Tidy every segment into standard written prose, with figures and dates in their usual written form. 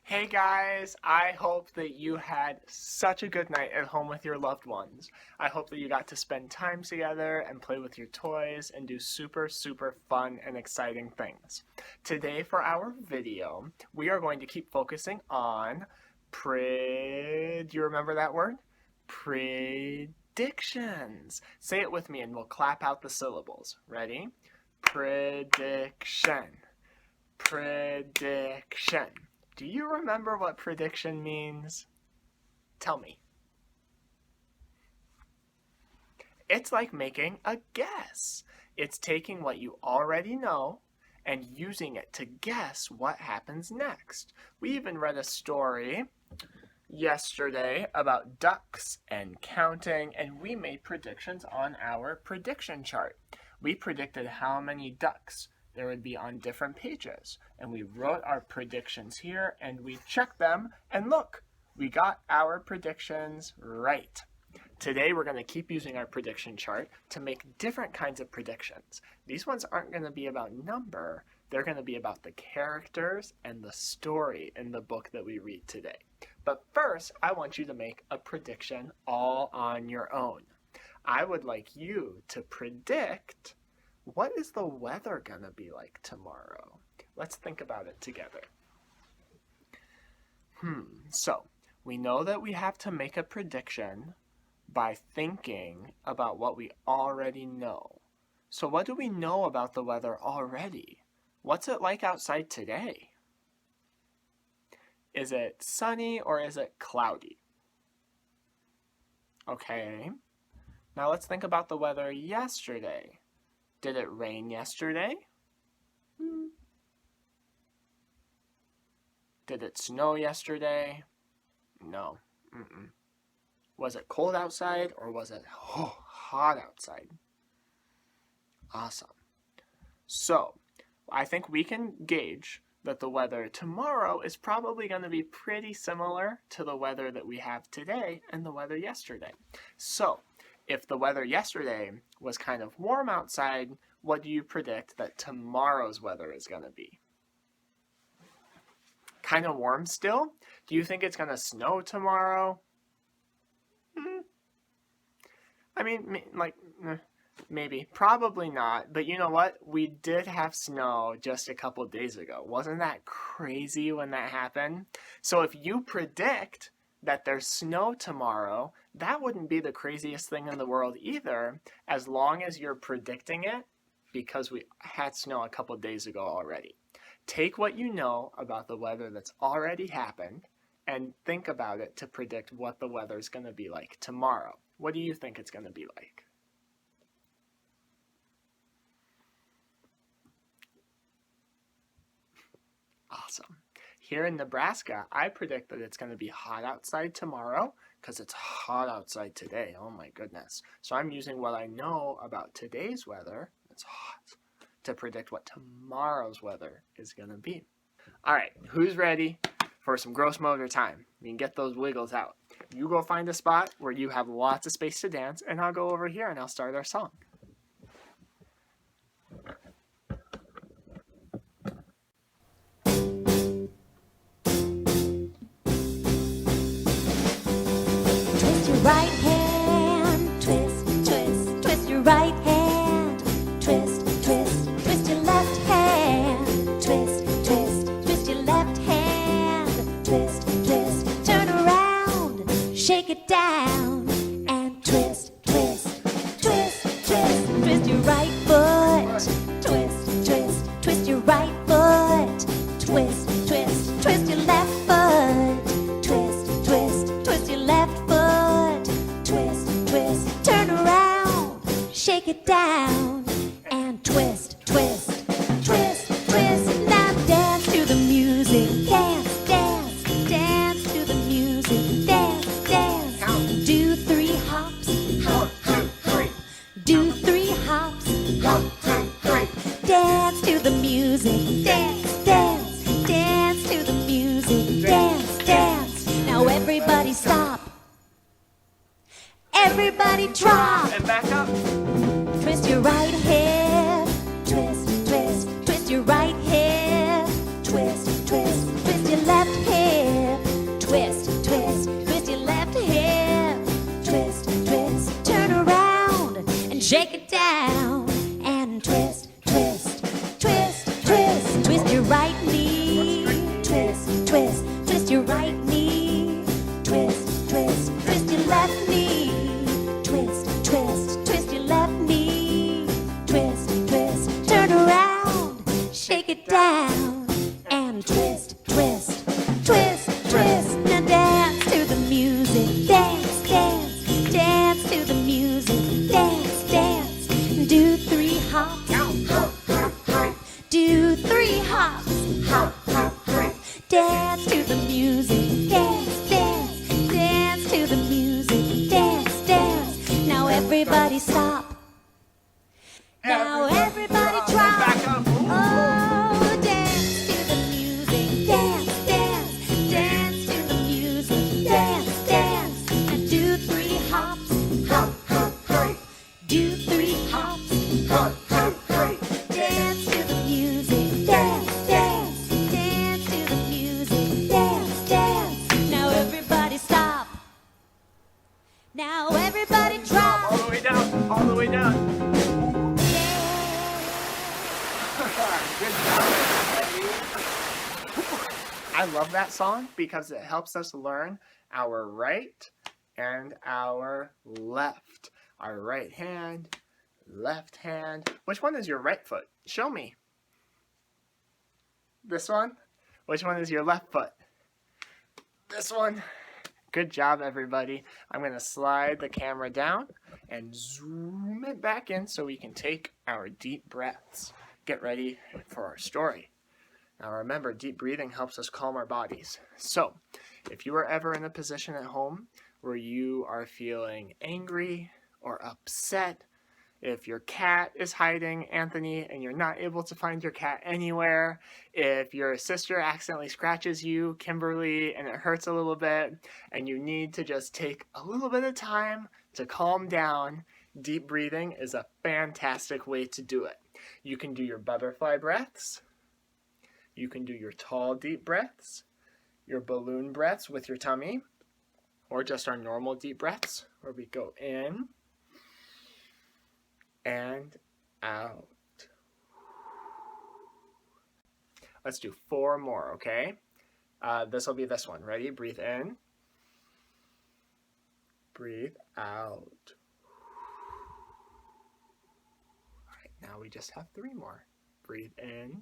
Hey guys, I hope that you had such a good night at home with your loved ones. I hope that you got to spend time together and play with your toys and do super fun and exciting things. Today for our video, we are going to keep focusing on do you remember that word? Predictions. Say it with me and we'll clap out the syllables. Ready? Prediction. Prediction. Do you remember what prediction means? Tell me. It's like making a guess. It's taking what you already know and using it to guess what happens next. We even read a story yesterday about ducks and counting, and we made predictions on our prediction chart. We predicted how many ducks there would be on different pages, and we wrote our predictions here and we checked them, and look, we got our predictions right. Today we're going to keep using our prediction chart to make different kinds of predictions. These ones aren't going to be about number, they're going to be about the characters and the story in the book that we read today. But first, I want you to make a prediction all on your own. I would like you to predict, what is the weather going to be like tomorrow? Let's think about it together. So, we know that we have to make a prediction by thinking about what we already know. So what do we know about the weather already? What's it like outside today? Is it sunny or is it cloudy? Okay. Now let's think about the weather yesterday. Did it rain yesterday? Did it snow yesterday? No. Was it cold outside or was it hot outside? Awesome. So, I think we can gauge that the weather tomorrow is probably going to be pretty similar to the weather that we have today and the weather yesterday. So, if the weather yesterday was kind of warm outside, what do you predict that tomorrow's weather is going to be? Kind of warm still? Do you think it's going to snow tomorrow? I mean, maybe. Probably not. But you know what? We did have snow just a couple days ago. Wasn't that crazy when that happened? So if you predict that there's snow tomorrow, that wouldn't be the craziest thing in the world either, as long as you're predicting it because we had snow a couple days ago already. Take what you know about the weather that's already happened and think about it to predict what the weather's going to be like tomorrow. What do you think it's going to be like? Awesome. Here in Nebraska, I predict that it's going to be hot outside tomorrow because it's hot outside today. Oh my goodness. So I'm using what I know about today's weather, it's hot, to predict what tomorrow's weather is going to be. All right, who's ready for some gross motor time? You can get those wiggles out. You go find a spot where you have lots of space to dance, and I'll go over here and I'll start our song. Right hand, twist, twist, twist your right hand, twist, twist, twist your left hand, twist, twist, twist your left hand, twist, twist, turn around, shake it down, and twist, twist, twist, twist, twist your right foot, twist, twist, twist your right foot, twist, twist, twist your left foot, twist, twist, twist your left foot. Shake it down and twist, twist, twist, twist. Now dance to the music. Dance, dance, dance to the music. Dance, dance. Do 3 hops. Hop, hop, hop. Do 3 hops. Hop, hop, hop. Dance to the music. Dance, dance, dance to the music. Dance, dance. Now everybody stop. Everybody drop. And back up. Twist your right hip. Twist, twist, twist your right hip. Twist, twist, twist your left hip. dance to the music. Dance, dance, dance to the music. Dance, dance. Now everybody stop. Now everybody drop. Back up. Oh, dance to the music. Dance, dance, dance to the music. Dance, dance. And do 3 hops. Hop, hop, hop. Do 3 hops. Hop, hop, hop. Dance to the music. Dance, dance, dance to the music. Dance, dance. Now everybody stop. Now everybody drop. All the way down. All the way down. Good job, everybody. I love that song because it helps us learn our right and our left. Our right hand, left hand. Which one is your right foot? Show me. This one? Which one is your left foot? This one. Good job, everybody. I'm going to slide the camera down and zoom it back in so we can take our deep breaths. Get ready for our story. Now remember, deep breathing helps us calm our bodies. So, if you are ever in a position at home where you are feeling angry or upset, if your cat is hiding, Anthony, and you're not able to find your cat anywhere, if your sister accidentally scratches you, Kimberly, and it hurts a little bit, and you need to just take a little bit of time to calm down, deep breathing is a fantastic way to do it. You can do your butterfly breaths. You can do your tall, deep breaths, your balloon breaths with your tummy, or just our normal deep breaths where we go in and out. Let's do 4 more, okay? This will be this one. Ready? Breathe in. Breathe out. All right, now we just have 3 more. Breathe in.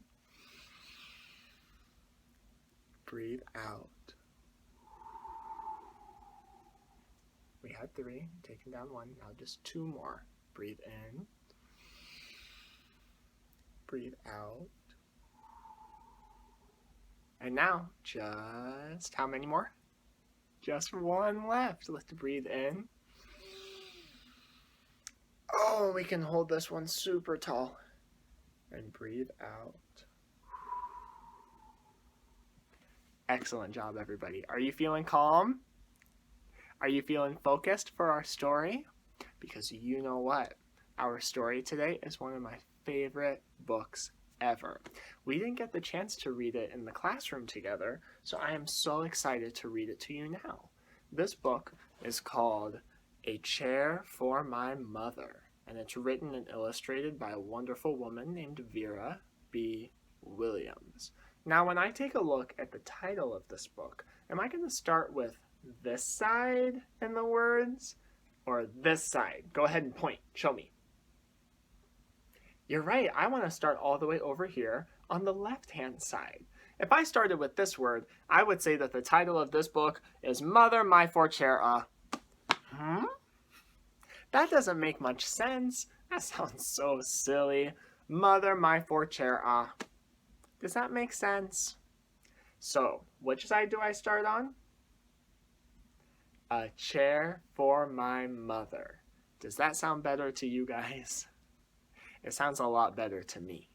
Breathe out. We had 3, taken down 1, now just 2 more. Breathe in. Breathe out. And now, just how many more? Just 1 left. Let's breathe in. Oh, we can hold this one super tall. And breathe out. Excellent job, everybody. Are you feeling calm? Are you feeling focused for our story? Because you know what? Our story today is one of my favorite books ever. We didn't get the chance to read it in the classroom together, so I am so excited to read it to you now. This book is called A Chair for My Mother, and it's written and illustrated by a wonderful woman named Vera Williams. Now, when I take a look at the title of this book, am I going to start with this side in the words or this side? Go ahead and point. Show me. You're right. I want to start all the way over here on the left-hand side. If I started with this word, I would say that the title of this book is Mother, My Forchera. That doesn't make much sense. That sounds so silly. Mother, My Forchera. Does that make sense? So, which side do I start on? A chair for my mother. Does that sound better to you guys? It sounds a lot better to me.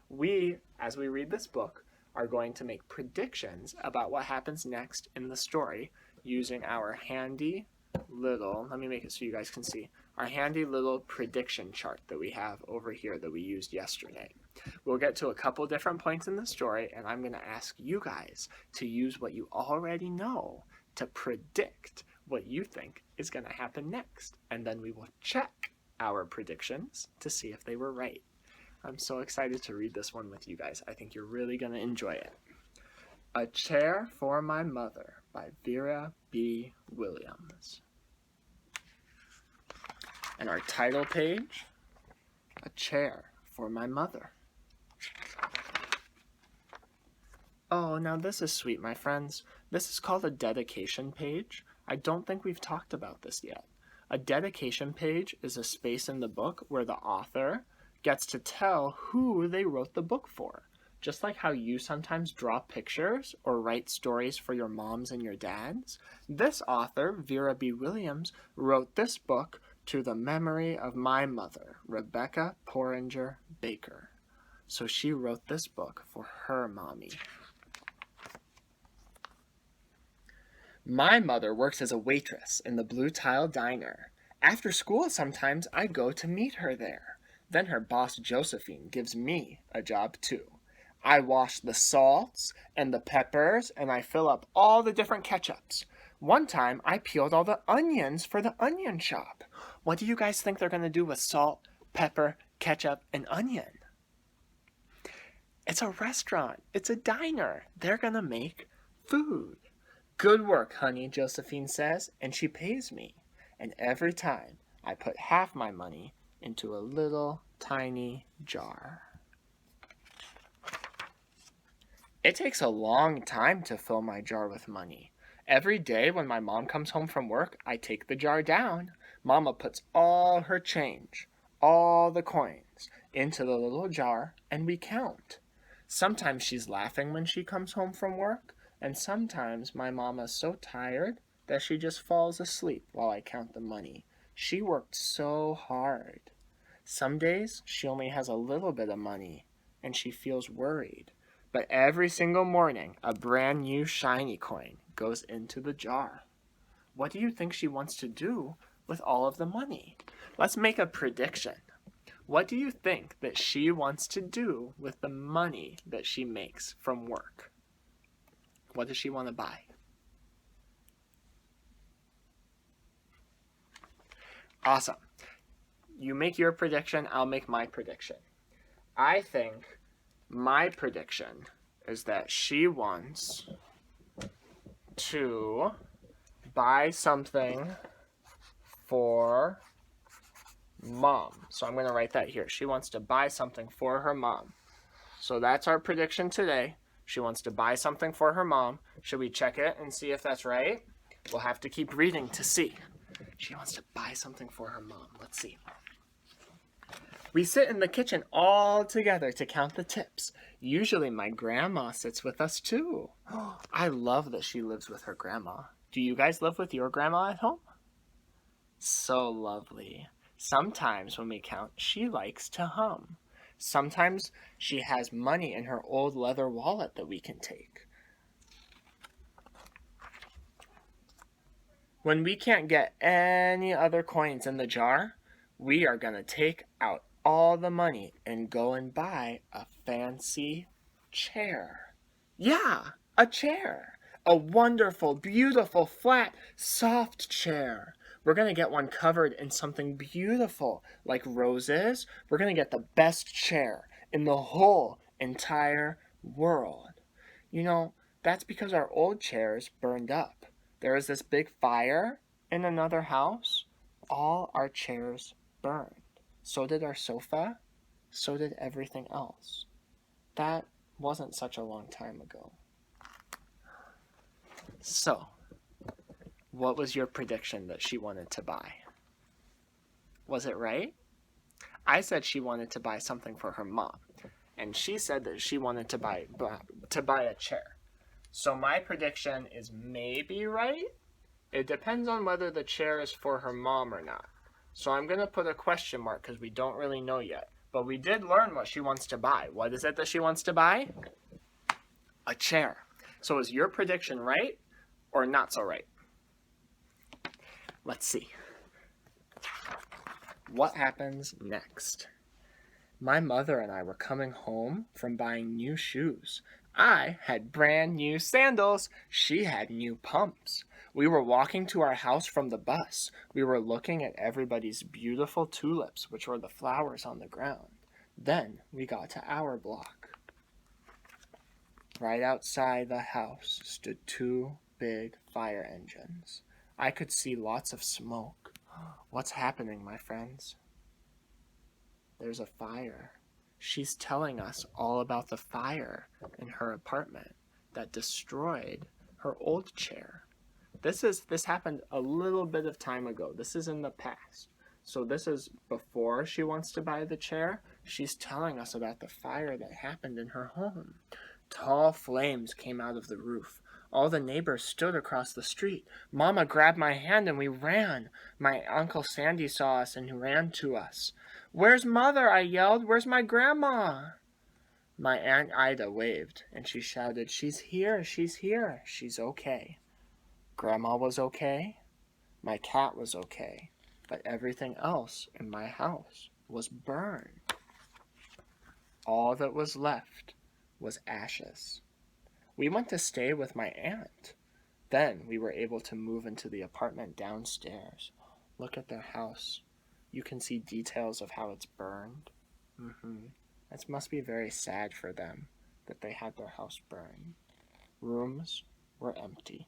We, as we read this book, are going to make predictions about what happens next in the story using our handy little, let me make it so you guys can see, our handy little prediction chart that we have over here that we used yesterday. We'll get to a couple different points in the story, and I'm going to ask you guys to use what you already know to predict what you think is going to happen next. And then we will check our predictions to see if they were right. I'm so excited to read this one with you guys. I think you're really going to enjoy it. A Chair for My Mother by Vera Williams. And our title page, A Chair for My Mother. Oh, now this is sweet, my friends. This is called a dedication page. I don't think we've talked about this yet. A dedication page is a space in the book where the author gets to tell who they wrote the book for. just like how you sometimes draw pictures or write stories for your moms and your dads. This author, Vera B. Williams, wrote this book to the memory of my mother, Rebecca Porringer Baker. So she wrote this book for her mommy. My mother works as a waitress in the Blue Tile Diner. After school, sometimes I go to meet her there. Then her boss, Josephine, gives me a job too. I wash the salts and the peppers, and I fill up all the different ketchups. One time, I peeled all the onions for the onion shop. What do you guys think they're going to do with salt, pepper, ketchup, and onion? It's a restaurant. It's a diner. They're going to make food. Good work, honey, Josephine says, and she pays me. And every time, I put half my money into a little tiny jar. It takes a long time to fill my jar with money. Every day when my mom comes home from work, I take the jar down. Mama puts all her change, all the coins, into the little jar, and we count. Sometimes she's laughing when she comes home from work, and sometimes my mama's so tired that she just falls asleep while I count the money. She worked so hard. Some days she only has a little bit of money, and she feels worried. But every single morning, a brand new shiny coin goes into the jar. What do you think she wants to do with all of the money? Let's make a prediction. What do you think that she wants to do with the money that she makes from work? What does she want to buy? Awesome. You make your prediction, I'll make my prediction. I think my prediction is that she wants to buy something for mom. So I'm going to write that here. She wants to buy something for her mom. So that's our prediction today. She wants to buy something for her mom. Should we check it and see if that's right? We'll have to keep reading to see. She wants to buy something for her mom. Let's see. We sit in the kitchen all together to count the tips. Usually my grandma sits with us too. I love that she lives with her grandma. Do you guys live with your grandma at home? So lovely. Sometimes when we count, she likes to hum. Sometimes she has money in her old leather wallet that we can take. When we can't get any other coins in the jar, we are going to take out all the money and go and buy a fancy chair. Yeah, a chair. A wonderful, beautiful, flat, soft chair. We're going to get one covered in something beautiful like roses. We're going to get the best chair in the whole entire world. You know, that's because our old chairs burned up. There was this big fire in another house. All our chairs burned. So did our sofa. So did everything else. That wasn't such a long time ago. So, what was your prediction that she wanted to buy? Was it right? I said she wanted to buy something for her mom, and she said that she wanted to buy a chair. So my prediction is maybe right. It depends on whether the chair is for her mom or not. So I'm going to put a question mark because we don't really know yet. But we did learn what she wants to buy. What is it that she wants to buy? A chair. So is your prediction right or not so right? Let's see. What happens next? My mother and I were coming home from buying new shoes. I had brand new sandals. She had new pumps. We were walking to our house from the bus. We were looking at everybody's beautiful tulips, which were the flowers on the ground. Then we got to our block. Right outside the house stood two big fire engines. I could see lots of smoke. What's happening, my friends? There's a fire. She's telling us all about the fire in her apartment that destroyed her old chair. This happened a little bit of time ago. This is in the past. So this is before she wants to buy the chair. She's telling us about the fire that happened in her home. Tall flames came out of the roof. All the neighbors stood across the street. Mama grabbed my hand and we ran. My Uncle Sandy saw us and ran to us. "Where's Mother?" I yelled. "Where's my grandma?" My Aunt Ida waved and she shouted, "She's here, she's here, she's okay." Grandma was okay. My cat was okay. But everything else in my house was burned. All that was left was ashes. We went to stay with my aunt. Then we were able to move into the apartment downstairs. Look at their house. You can see details of how it's burned. That must be very sad for them that they had their house burned. Rooms were empty.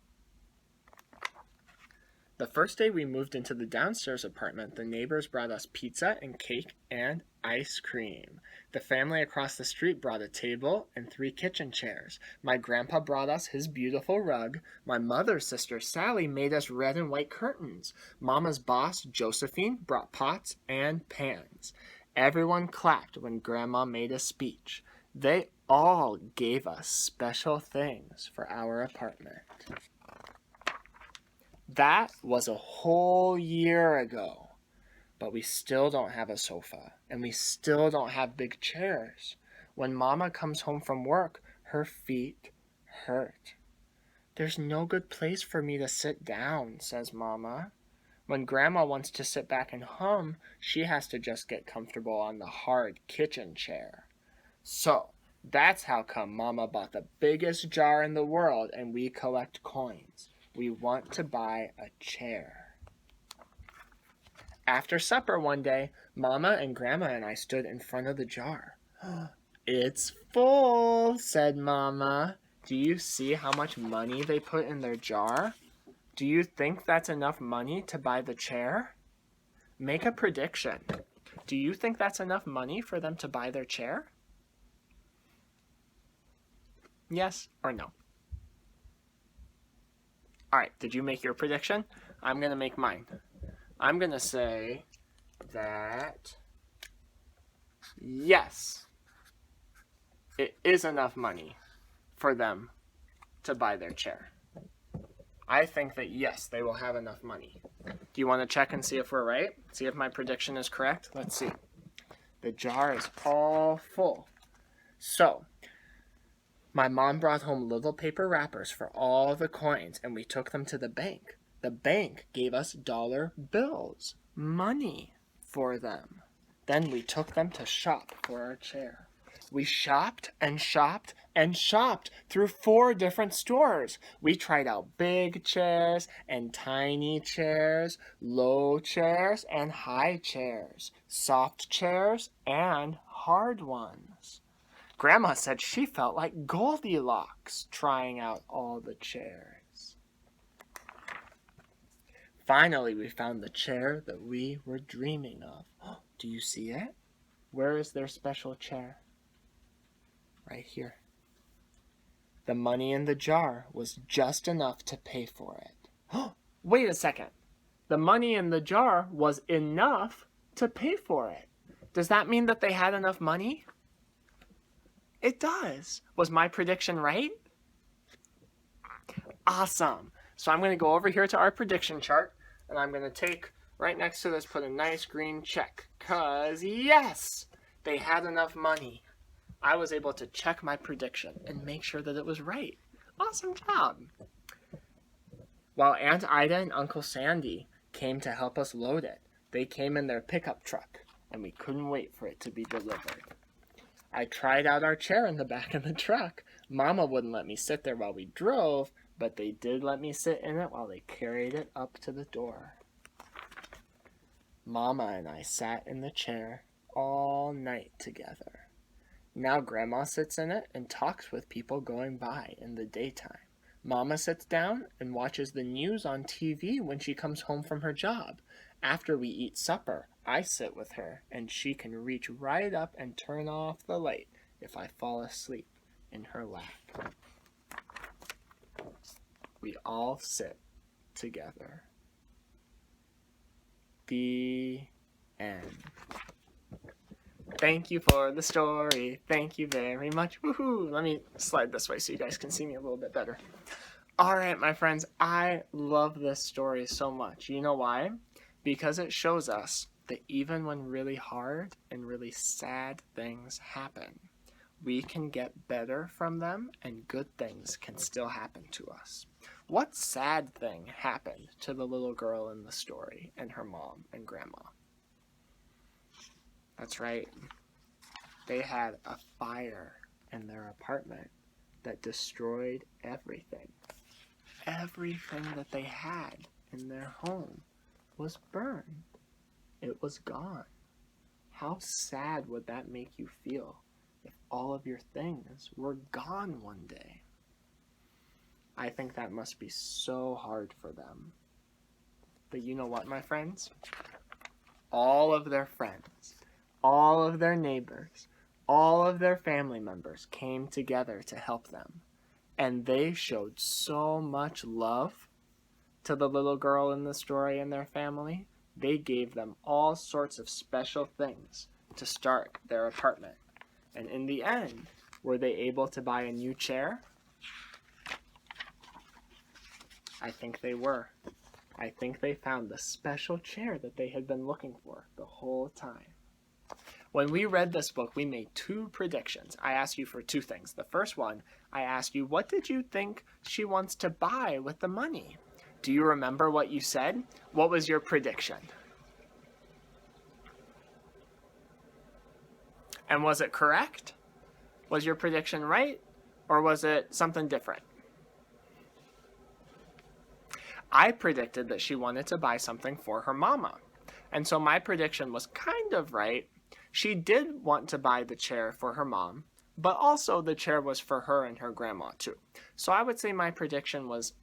The first day we moved into the downstairs apartment, the neighbors brought us pizza and cake and ice cream. The family across the street brought a table and 3 kitchen chairs. My grandpa brought us his beautiful rug. My mother's sister, Sally, made us red and white curtains. Mama's boss, Josephine, brought pots and pans. Everyone clapped when Grandma made a speech. They all gave us special things for our apartment. That was a whole year ago, but we still don't have a sofa, and we still don't have big chairs. When Mama comes home from work, her feet hurt. "There's no good place for me to sit down," says Mama. When Grandma wants to sit back and hum, she has to just get comfortable on the hard kitchen chair. So, that's how come Mama bought the biggest jar in the world and we collect coins. We want to buy a chair. After supper one day, Mama and Grandma and I stood in front of the jar. "It's full," said Mama. "Do you see how much money they put in their jar? Do you think that's enough money to buy the chair? Make a prediction. Do you think that's enough money for them to buy their chair? Yes or no?" All right, did you make your prediction? I'm going to make mine. I'm going to say that yes, it is enough money for them to buy their chair. I think that yes, they will have enough money. Do you want to check and see if we're right? See if my prediction is correct? Let's see. The jar is all full. So, my mom brought home little paper wrappers for all the coins, and we took them to the bank. The bank gave us dollar bills, money for them. Then we took them to shop for our chair. We shopped and shopped and shopped through 4 different stores. We tried out big chairs and tiny chairs, low chairs and high chairs, soft chairs and hard ones. Grandma said she felt like Goldilocks trying out all the chairs. Finally, we found the chair that we were dreaming of. Do you see it? Where is their special chair? Right here. The money in the jar was just enough to pay for it. Wait a second. The money in the jar was enough to pay for it. Does that mean that they had enough money? It does. Was my prediction right? Awesome. So I'm going to go over here to our prediction chart, and I'm going to take right next to this, put a nice green check, because yes, they had enough money. I was able to check my prediction and make sure that it was right. Awesome job. While Aunt Ida and Uncle Sandy came to help us load it, they came in their pickup truck, and we couldn't wait for it to be delivered. I tried out our chair in the back of the truck. Mama wouldn't let me sit there while we drove, but they did let me sit in it while they carried it up to the door. Mama and I sat in the chair all night together. Now Grandma sits in it and talks with people going by in the daytime. Mama sits down and watches the news on TV when she comes home from her job. After we eat supper, I sit with her, and she can reach right up and turn off the light if I fall asleep in her lap. We all sit together. The end. Thank you for the story. Thank you very much. Woohoo! Let me slide this way so you guys can see me a little bit better. All right, my friends, I love this story so much. You know why? Because it shows us that even when really hard and really sad things happen, we can get better from them and good things can still happen to us. What sad thing happened to the little girl in the story and her mom and grandma? That's right. They had a fire in their apartment that destroyed everything. Everything that they had in their home was burned. It was gone. How sad would that make you feel if all of your things were gone one day? I think that must be so hard for them. But you know what, my friends? All of their friends, all of their neighbors, all of their family members came together to help them. And they showed so much love to the little girl in the story and their family. They gave them all sorts of special things to start their apartment. And in the end, were they able to buy a new chair? I think they were. I think they found the special chair that they had been looking for the whole time. When we read this book, we made 2 predictions. I asked you for 2 things. The first one, I asked you, what did you think she wants to buy with the money? Do you remember what you said? What was your prediction? And was it correct? Was your prediction right? Or was it something different? I predicted that she wanted to buy something for her mama. And so my prediction was kind of right. She did want to buy the chair for her mom, but also the chair was for her and her grandma too. So I would say my prediction was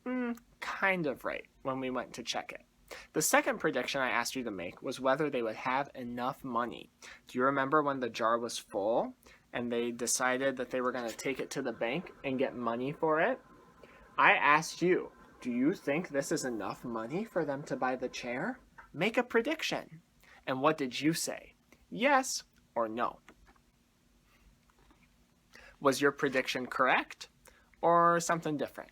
kind of right when we went to check it. The second prediction I asked you to make was whether they would have enough money. Do you remember when the jar was full and they decided that they were going to take it to the bank and get money for it? I asked you, do you think this is enough money for them to buy the chair? Make a prediction. And what did you say? Yes or no? Was your prediction correct or something different?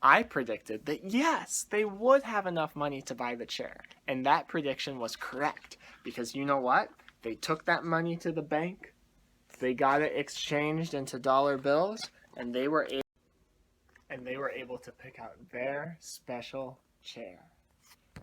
I predicted that yes, they would have enough money to buy the chair. And that prediction was correct because you know what? They took that money to the bank, they got it exchanged into dollar bills, and they were able to pick out their special chair.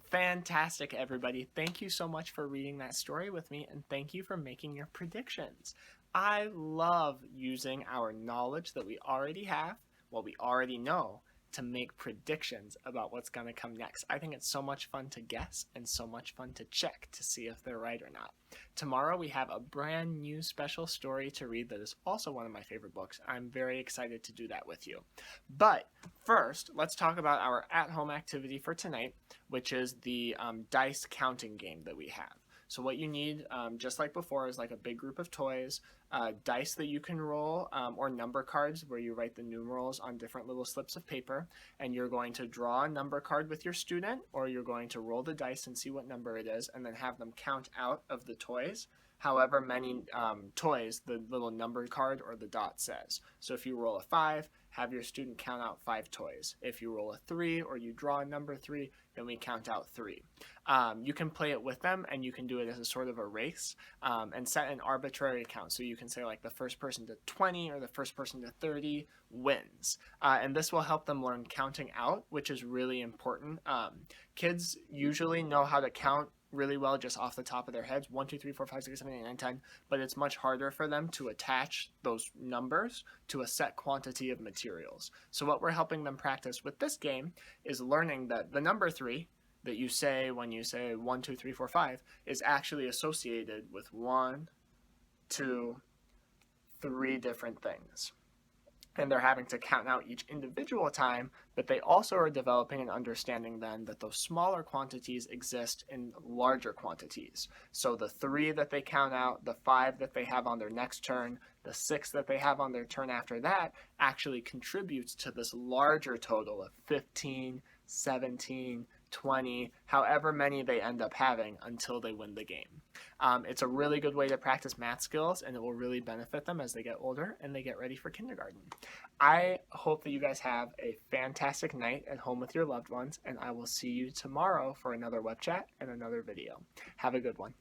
Fantastic, everybody. Thank you so much for reading that story with me, and thank you for making your predictions. I love using our knowledge that we already have, what we already know, to make predictions about what's going to come next. I think it's so much fun to guess and so much fun to check to see if they're right or not. Tomorrow we have a brand new special story to read that is also one of my favorite books. I'm very excited to do that with you. But first, let's talk about our at-home activity for tonight, which is the dice counting game that we have. So what you need, just like before, is like a big group of toys, dice that you can roll, or number cards where you write the numerals on different little slips of paper, and you're going to draw a number card with your student, or you're going to roll the dice and see what number it is, and then have them count out of the toys however many toys the little number card or the dot says. So if you roll a 5, have your student count out 5 toys. If you roll a 3 or you draw a number 3, then we count out 3. You can play it with them, and you can do it as a sort of a race, and set an arbitrary count. So you can say like the first person to 20 or the first person to 30 wins. And this will help them learn counting out, which is really important. Kids usually know how to count really well just off the top of their heads, 1, 2, 3, 4, 5, 6, 7, 8, 9, 10, but it's much harder for them to attach those numbers to a set quantity of materials. So what we're helping them practice with this game is learning that the number 3 that you say when you say 1, 2, 3, 4, 5 is actually associated with 1, 2, 3 different things. And they're having to count out each individual time, but they also are developing an understanding then that those smaller quantities exist in larger quantities. So the 3 that they count out, the 5 that they have on their next turn, the 6 that they have on their turn after that actually contributes to this larger total of 15, 17, 20, however many they end up having until they win the game. It's a really good way to practice math skills, and it will really benefit them as they get older and they get ready for kindergarten. I hope that you guys have a fantastic night at home with your loved ones, and I will see you tomorrow for another web chat and another video. Have a good one.